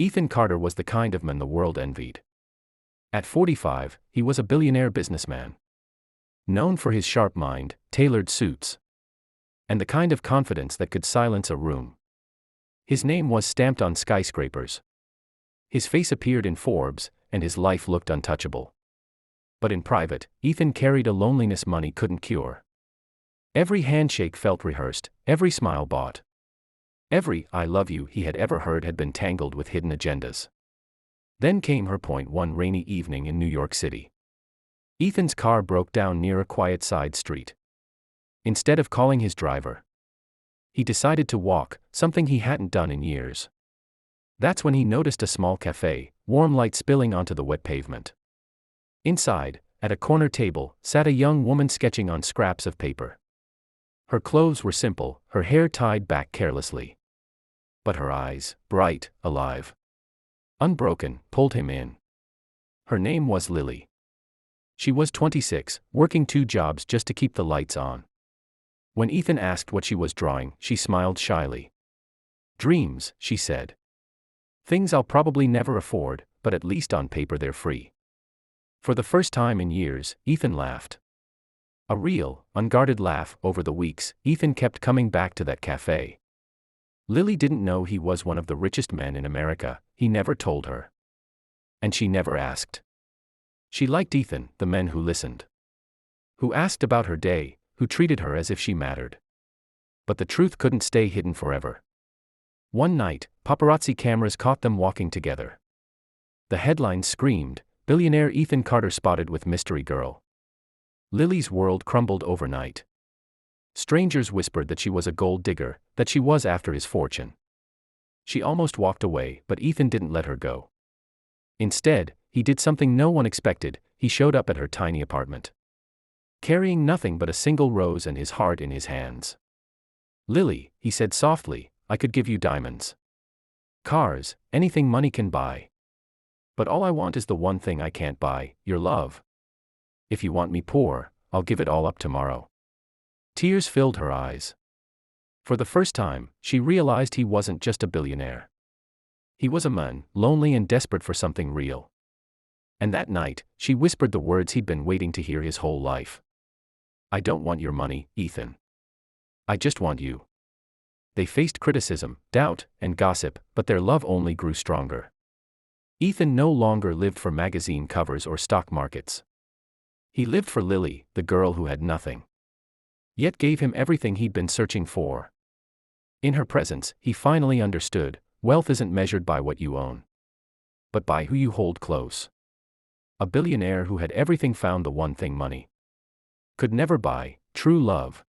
Ethan Carter was the kind of man the world envied. At 45, he was a billionaire businessman. Known for his sharp mind, tailored suits, and the kind of confidence that could silence a room. His name was stamped on skyscrapers. His face appeared in Forbes, and his life looked untouchable. But in private, Ethan carried a loneliness money couldn't cure. Every handshake felt rehearsed, every smile bought. Every "I love you" he had ever heard had been tangled with hidden agendas. Then came her point one rainy evening in New York City. Ethan's car broke down near a quiet side street. Instead of calling his driver, he decided to walk, something he hadn't done in years. That's when he noticed a small cafe, warm light spilling onto the wet pavement. Inside, at a corner table, sat a young woman sketching on scraps of paper. Her clothes were simple, her hair tied back carelessly. But her eyes, bright, alive, unbroken, pulled him in. Her name was Lily. She was 26, working 2 jobs just to keep the lights on. When Ethan asked what she was drawing, she smiled shyly. "Dreams," she said. "Things I'll probably never afford, but at least on paper they're free." For the first time in years, Ethan laughed. A real, unguarded laugh. Over the weeks, Ethan kept coming back to that cafe. Lily didn't know he was one of the richest men in America, he never told her. And she never asked. She liked Ethan, the men who listened, who asked about her day, who treated her as if she mattered. But the truth couldn't stay hidden forever. One night, paparazzi cameras caught them walking together. The headlines screamed, "Billionaire Ethan Carter spotted with mystery girl." Lily's world crumbled overnight. Strangers whispered that she was a gold digger, that she was after his fortune. She almost walked away, but Ethan didn't let her go. Instead, he did something no one expected. He showed up at her tiny apartment, carrying nothing but a single rose and his heart in his hands. "Lily," he said softly, "I could give you diamonds, cars, anything money can buy. But all I want is the one thing I can't buy, your love. If you want me poor, I'll give it all up tomorrow." Tears filled her eyes. For the first time, she realized he wasn't just a billionaire. He was a man, lonely and desperate for something real. And that night, she whispered the words he'd been waiting to hear his whole life. "I don't want your money, Ethan. I just want you." They faced criticism, doubt, and gossip, but their love only grew stronger. Ethan no longer lived for magazine covers or stock markets. He lived for Lily, the girl who had nothing, yet gave him everything he'd been searching for. In her presence, he finally understood, wealth isn't measured by what you own, but by who you hold close. A billionaire who had everything found the one thing money could never buy: true love.